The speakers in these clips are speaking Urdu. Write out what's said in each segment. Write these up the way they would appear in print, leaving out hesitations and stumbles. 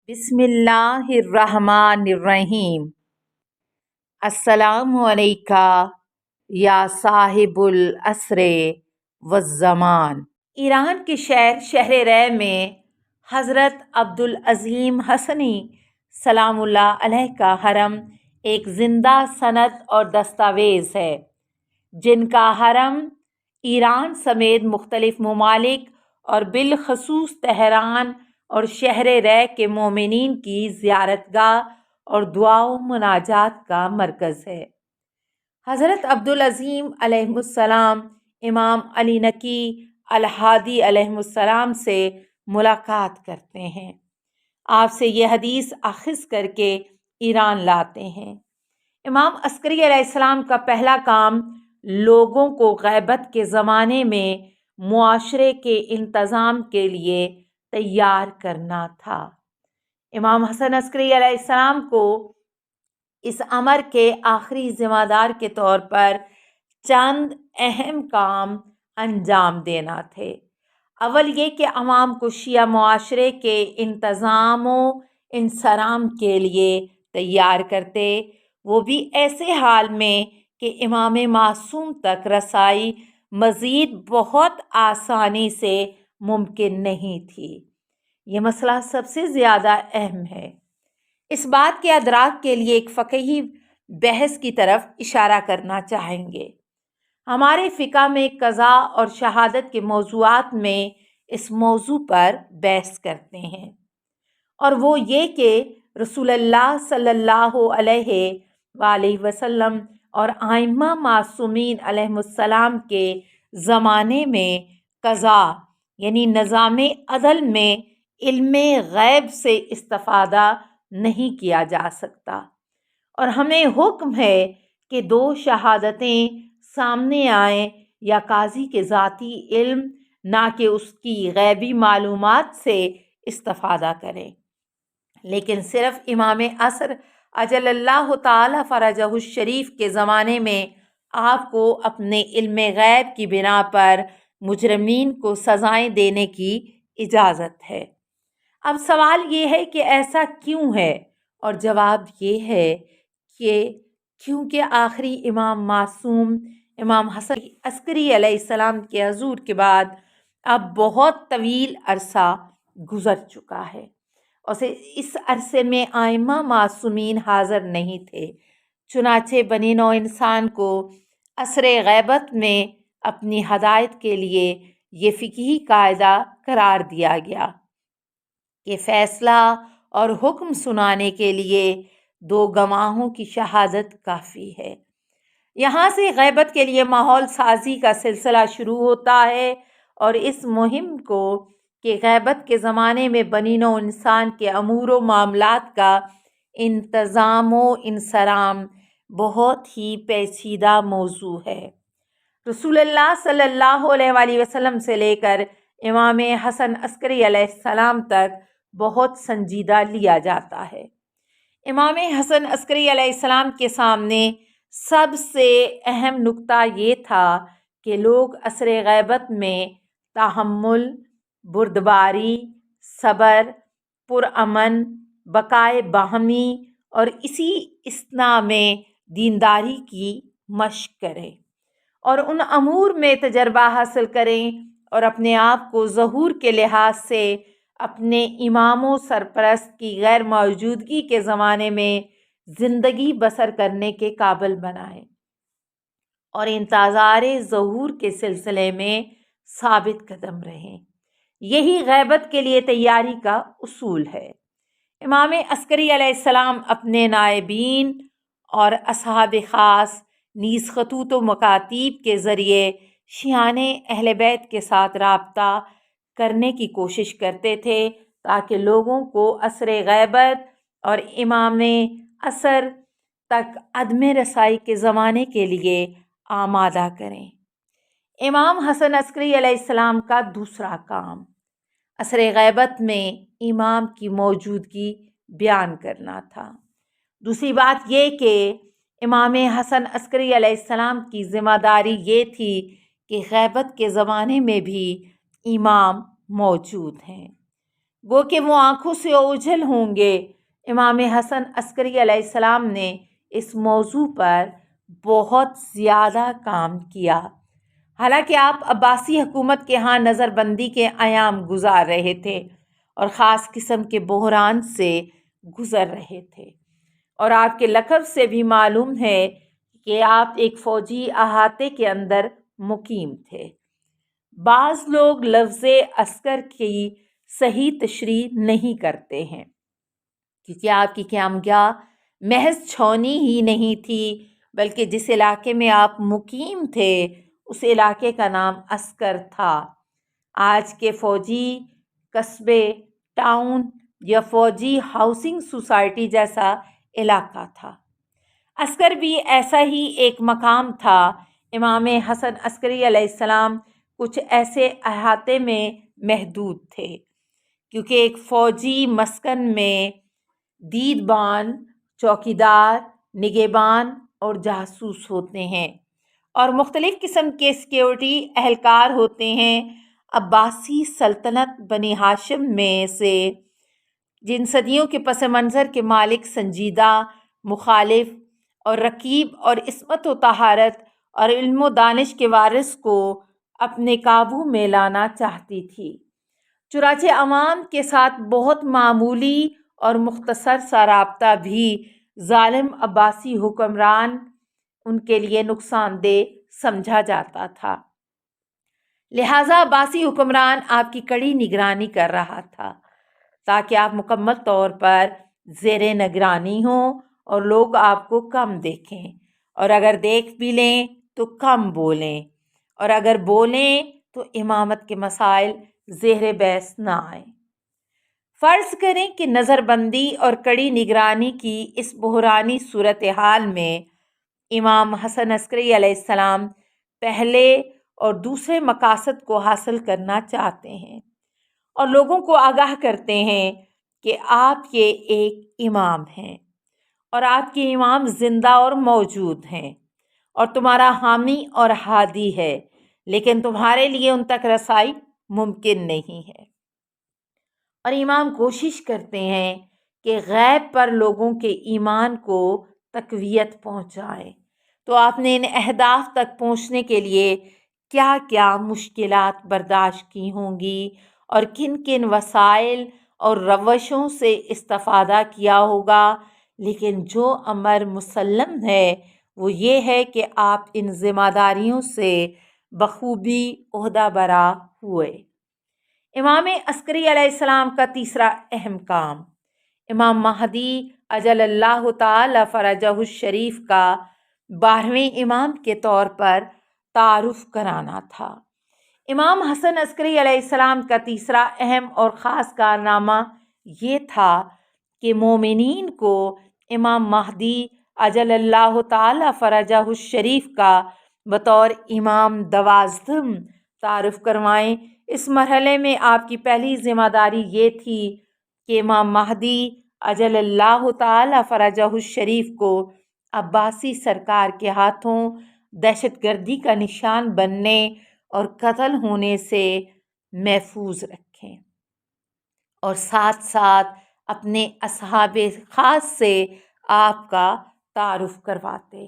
بسم اللہ الرحمن الرحیم۔ السلام علیکہ یا صاحب العصر والزمان۔ ایران کے شہر رے میں حضرت عبدالعظیم حسنی سلام اللہ علیہ کا حرم ایک زندہ سند اور دستاویز ہے، جن کا حرم ایران سمیت مختلف ممالک اور بالخصوص تہران اور شہر رے کے مومنین کی زیارت گاہ اور دعا و مناجات کا مرکز ہے۔ حضرت عبدالعظیم علیہ السلام امام علی نقی الہادی علیہ السلام سے ملاقات کرتے ہیں، آپ سے یہ حدیث اخذ کر کے ایران لاتے ہیں۔ امام عسکری علیہ السلام کا پہلا کام لوگوں کو غیبت کے زمانے میں معاشرے کے انتظام کے لیے تیار کرنا تھا۔ امام حسن عسکری علیہ السلام کو اس امر کے آخری ذمہ دار کے طور پر چند اہم کام انجام دینا تھے۔ اول یہ کہ عوام کو شیعہ معاشرے کے انتظام و انصرام کے لیے تیار کرتے، وہ بھی ایسے حال میں کہ امام معصوم تک رسائی مزید بہت آسانی سے ممکن نہیں تھی۔ یہ مسئلہ سب سے زیادہ اہم ہے۔ اس بات کے ادراک کے لیے ایک فقہی بحث کی طرف اشارہ کرنا چاہیں گے۔ ہمارے فقہ میں قضاء اور شہادت کے موضوعات میں اس موضوع پر بحث کرتے ہیں، اور وہ یہ کہ رسول اللہ صلی اللہ علیہ وآلہ وسلم اور ائمہ معصومین علیہ السلام کے زمانے میں قضاء یعنی نظام عدل میں علم غیب سے استفادہ نہیں کیا جا سکتا، اور ہمیں حکم ہے کہ دو شہادتیں سامنے آئیں یا قاضی کے ذاتی علم نہ کہ اس کی غیبی معلومات سے استفادہ کریں۔ لیکن صرف امام عصر اجل اللہ تعالی فرجہ الشریف کے زمانے میں آپ کو اپنے علم غیب کی بنا پر مجرمین کو سزائیں دینے کی اجازت ہے۔ اب سوال یہ ہے کہ ایسا کیوں ہے، اور جواب یہ ہے کہ کیونکہ آخری امام معصوم امام حسن عسکری علیہ السلام کے حضور کے بعد اب بہت طویل عرصہ گزر چکا ہے، اور اس عرصے میں ائمہ معصومین حاضر نہیں تھے۔ چنانچہ بنی نوع انسان کو عصر غیبت میں اپنی ہدایت کے لیے یہ فقہی قاعدہ قرار دیا گیا کہ فیصلہ اور حکم سنانے کے لیے دو گواہوں کی شہادت کافی ہے۔ یہاں سے غیبت کے لیے ماحول سازی کا سلسلہ شروع ہوتا ہے، اور اس مہم کو کہ غیبت کے زمانے میں بنی نوع انسان کے امور و معاملات کا انتظام و انصرام بہت ہی پیچیدہ موضوع ہے۔ رسول اللہ صلی اللہ علیہ وآلہ وسلم سے لے کر امام حسن عسکری علیہ السلام تک بہت سنجیدہ لیا جاتا ہے۔ امام حسن عسکری علیہ السلام کے سامنے سب سے اہم نکتہ یہ تھا کہ لوگ عصر غیبت میں تحمل، بردباری، صبر، پرامن، بقائے باہمی اور اسی اثنا میں دینداری کی مشق کریں، اور ان امور میں تجربہ حاصل کریں، اور اپنے آپ کو ظہور کے لحاظ سے اپنے امام و سرپرست کی غیر موجودگی کے زمانے میں زندگی بسر کرنے کے قابل بنائیں، اور انتظار ظہور کے سلسلے میں ثابت قدم رہیں۔ یہی غیبت کے لیے تیاری کا اصول ہے۔ امام عسکری علیہ السلام اپنے نائبین اور اصحاب خاص نیز خطوط و مکاتیب کے ذریعے شیعان اہل بیت کے ساتھ رابطہ کرنے کی کوشش کرتے تھے، تاکہ لوگوں کو عصر غیبت اور امام عصر تک عدم رسائی کے زمانے کے لیے آمادہ کریں۔ امام حسن عسکری علیہ السلام کا دوسرا کام عصر غیبت میں امام کی موجودگی بیان کرنا تھا۔ دوسری بات یہ کہ امام حسن عسکری علیہ السلام کی ذمہ داری یہ تھی کہ غیبت کے زمانے میں بھی امام موجود ہیں۔ گو کہ وہ آنکھوں سے اوجھل ہوں گے۔ امام حسن عسکری علیہ السلام نے اس موضوع پر بہت زیادہ کام کیا، حالانکہ آپ عباسی حکومت کے ہاں نظر بندی کے ایام گزار رہے تھے اور خاص قسم کے بحران سے گزر رہے تھے، اور آپ کے لقب سے بھی معلوم ہے کہ آپ ایک فوجی احاطے کے اندر مقیم تھے۔ بعض لوگ لفظ عسکر کی صحیح تشریح نہیں کرتے ہیں، کیونکہ آپ کی قیامگاہ محض چھاؤنی ہی نہیں تھی، بلکہ جس علاقے میں آپ مقیم تھے اس علاقے کا نام عسکر تھا۔ آج کے فوجی قصبے، ٹاؤن یا فوجی ہاؤسنگ سوسائٹی جیسا علاقہ تھا۔ عسکر بھی ایسا ہی ایک مقام تھا۔ امام حسن عسکری علیہ السلام کچھ ایسے احاطے میں محدود تھے، کیونکہ ایک فوجی مسکن میں دیدبان، چوکیدار، نگہبان اور جاسوس ہوتے ہیں، اور مختلف قسم کے سیکیورٹی اہلکار ہوتے ہیں۔ عباسی سلطنت بنی ہاشم میں سے جن صدیوں کے پس منظر کے مالک سنجیدہ، مخالف اور رقیب اور عصمت و طہارت اور علم و دانش کے وارث کو اپنے قابو میں لانا چاہتی تھی، چنانچہ عوام کے ساتھ بہت معمولی اور مختصر سا رابطہ بھی ظالم عباسی حکمران ان کے لیے نقصان دہ سمجھا جاتا تھا۔ لہٰذا عباسی حکمران آپ کی کڑی نگرانی کر رہا تھا تاکہ آپ مکمل طور پر زیر نگرانی ہوں اور لوگ آپ کو کم دیکھیں، اور اگر دیکھ بھی لیں تو کم بولیں، اور اگر بولیں تو امامت کے مسائل زیر بحث نہ آئیں۔ فرض کریں کہ نظر بندی اور کڑی نگرانی کی اس بحرانی صورتحال میں امام حسن عسکری علیہ السلام پہلے اور دوسرے مقاصد کو حاصل کرنا چاہتے ہیں، اور لوگوں کو آگاہ کرتے ہیں کہ آپ کے ایک امام ہیں، اور آپ کے امام زندہ اور موجود ہیں، اور تمہارا حامی اور ہادی ہے، لیکن تمہارے لیے ان تک رسائی ممکن نہیں ہے۔ اور امام کوشش کرتے ہیں کہ غیب پر لوگوں کے ایمان کو تقویت پہنچائیں۔ تو آپ نے ان اہداف تک پہنچنے کے لیے کیا کیا مشکلات برداشت کی ہوں گی، اور کن کن وسائل اور روشوں سے استفادہ کیا ہوگا، لیکن جو امر مسلم ہے وہ یہ ہے کہ آپ ان ذمہ داریوں سے بخوبی عہدہ برا ہوئے۔ امام عسکری علیہ السلام کا تیسرا اہم کام امام مہدی اجل اللہ تعالی فرجہ الشریف کا 12ویں امام کے طور پر تعارف کرانا تھا۔ امام حسن عسکری علیہ السلام کا تیسرا اہم اور خاص کارنامہ یہ تھا کہ مومنین کو امام مہدی اجل اللہ تعالی فرجہ الشریف کا بطور امام 12 تعارف کروائیں۔ اس مرحلے میں آپ کی پہلی ذمہ داری یہ تھی کہ امام مہدی اجل اللہ تعالی فرجہ الشریف کو عباسی سرکار کے ہاتھوں دہشت گردی کا نشان بننے اور قتل ہونے سے محفوظ رکھیں، اور ساتھ ساتھ اپنے اصحاب خاص سے آپ کا تعارف کرواتے۔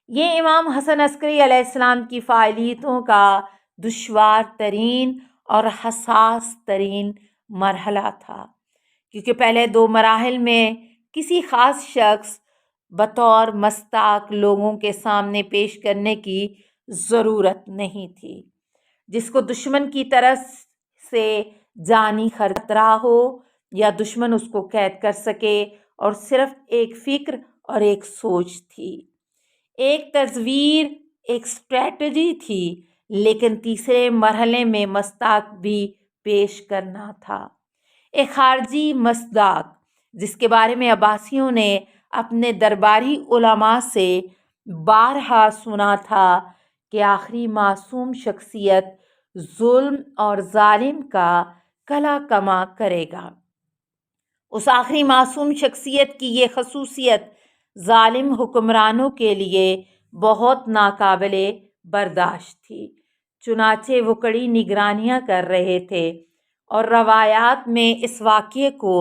یہ امام حسن عسکری علیہ السلام کی فعالیتوں کا دشوار ترین اور حساس ترین مرحلہ تھا، کیونکہ پہلے 2 مراحل میں کسی خاص شخص بطور مصداق لوگوں کے سامنے پیش کرنے کی ضرورت نہیں تھی، جس کو دشمن کی طرف سے جانی خطرہ ہو یا دشمن اس کو قید کر سکے، اور صرف ایک فکر اور ایک سوچ تھی، ایک تصویر، ایک اسٹریٹجی تھی، لیکن تیسرے مرحلے میں مصداق بھی پیش کرنا تھا، ایک خارجی مصداق جس کے بارے میں عباسیوں نے اپنے درباری علماء سے بارہا سنا تھا کہ آخری معصوم شخصیت ظلم اور ظالم کا کلا کما کرے گا۔ اس آخری معصوم شخصیت کی یہ خصوصیت ظالم حکمرانوں کے لیے بہت ناقابل برداشت تھی، چنانچہ وہ کڑی نگرانیاں کر رہے تھے اور روایات میں اس واقعے کو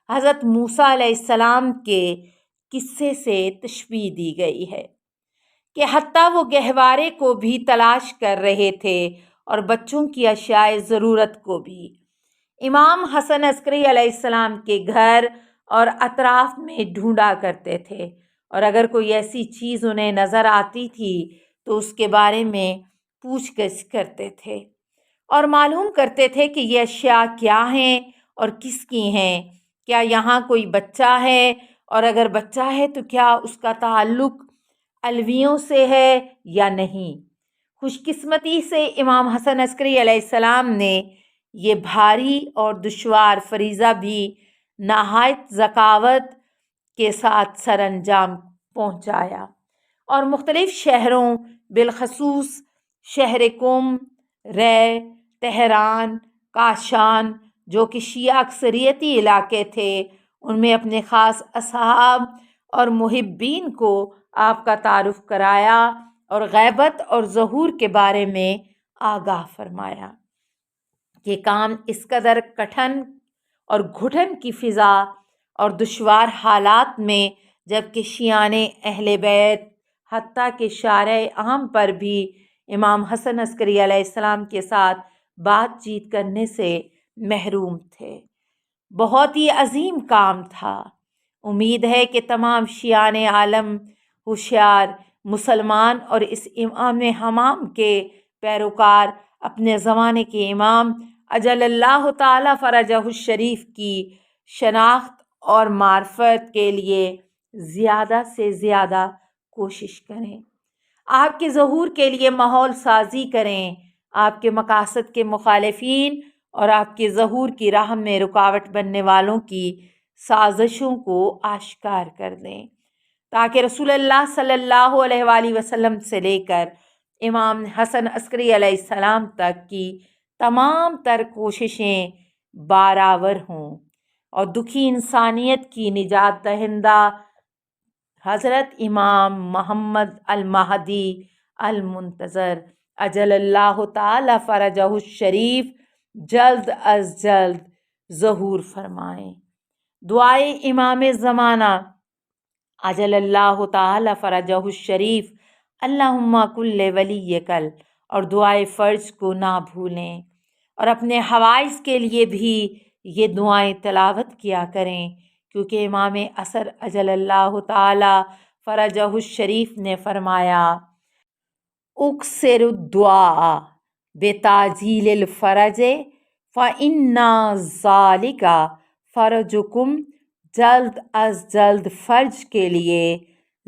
حضرت موسیٰ علیہ السلام کے قصے سے تشبیہ دی گئی ہے کہ حتیٰ وہ گہوارے کو بھی تلاش کر رہے تھے اور بچوں کی اشیاء ضرورت کو بھی۔ امام حسن عسکری علیہ السلام کے گھر اور اطراف میں ڈھونڈا کرتے تھے، اور اگر کوئی ایسی چیز انہیں نظر آتی تھی تو اس کے بارے میں پوچھ گچھ کرتے تھے اور معلوم کرتے تھے کہ یہ اشیاء کیا ہیں اور کس کی ہیں، کیا یہاں کوئی بچہ ہے، اور اگر بچہ ہے تو کیا اس کا تعلق علویوں سے ہے یا نہیں۔ خوش قسمتی سے امام حسن عسکری علیہ السلام نے یہ بھاری اور دشوار فریضہ بھی نہایت ذکاوت کے ساتھ سر انجام پہنچایا اور مختلف شہروں بالخصوص شہر قم، رے، تہران، کاشان جو کہ شیعہ اکثریتی علاقے تھے، ان میں اپنے خاص اصحاب اور محبین کو آپ کا تعارف کرایا اور غیبت اور ظہور کے بارے میں آگاہ فرمایا۔ یہ کام اس قدر کٹھن اور گھٹن کی فضا اور دشوار حالات میں، جبکہ شیعان اہل بیت حتیٰ کہ شارع عام پر بھی امام حسن عسکری علیہ السلام کے ساتھ بات چیت کرنے سے محروم تھے، بہت ہی عظیم کام تھا۔ امید ہے کہ تمام شیعان عالم ہوشیار مسلمان اور اس امام حمام کے پیروکار اپنے زمانے کے امام اجل اللہ تعالی فرجہ الشریف کی شناخت اور معرفت کے لیے زیادہ سے زیادہ کوشش کریں، آپ کے ظہور کے لیے ماحول سازی کریں، آپ کے مقاصد کے مخالفین اور آپ کے ظہور کی راہ میں رکاوٹ بننے والوں کی سازشوں کو آشکار کر دیں، تاکہ رسول اللہ صلی اللہ علیہ وآلہ وسلم سے لے کر امام حسن عسکری علیہ السلام تک کی تمام تر کوششیں بارآور ہوں اور دکھی انسانیت کی نجات دہندہ حضرت امام محمد المہدی المنتظر اجل اللہ تعالی فرجہ الشریف جلد از جلد ظہور فرمائیں۔ دعائے امام زمانہ اجل اللہ تعالی فرجہ الشریف اللہم کل ولی کل، اور دعائے فرض کو نہ بھولیں اور اپنے حوائج کے لیے بھی یہ دعائیں تلاوت کیا کریں، کیونکہ امام عصر اجل اللہ تعالی فرجہ الشریف نے فرمایا اکثر الدعاء بتعجیل الفرج فإن ذالک فرجکم، جلد از جلد فرج کے لیے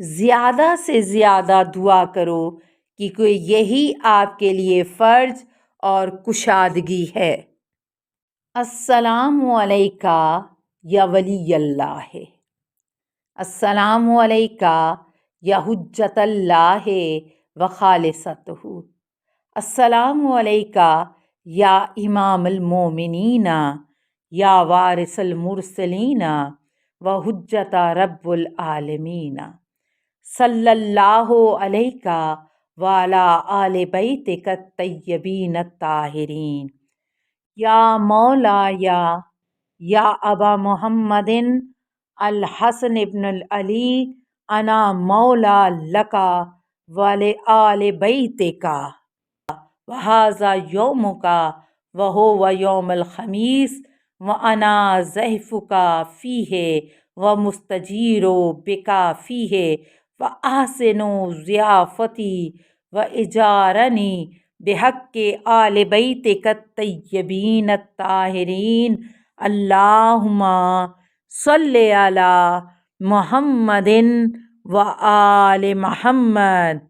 زیادہ سے زیادہ دعا کرو کیونکہ یہی آپ کے لیے فرج اور کشادگی ہے۔ السلام علیکہ یا ولی اللہ، السلام علیکہ یا حجت اللہ و خالصتہ، السلام علیکہ یا امام المومنین یا وارث المرسلین و حجت رب العالمین، صلی اللہ علیکہ وعلی آل بیتک الطیبین الطاہرین، یا مولا یا ابا محمد الحسن ابن العلی، انا مولا لکا ولآل بیتکا، وہذا یومکا وہو یوم الخمیس، وانا ضیفکا فیہ ومستجیر بکا فیہ، واحسن ضیافتی واجارنی بحق آل بیتک الطیبین الطاہرین، اللہم صلی علی محمد و آل محمد۔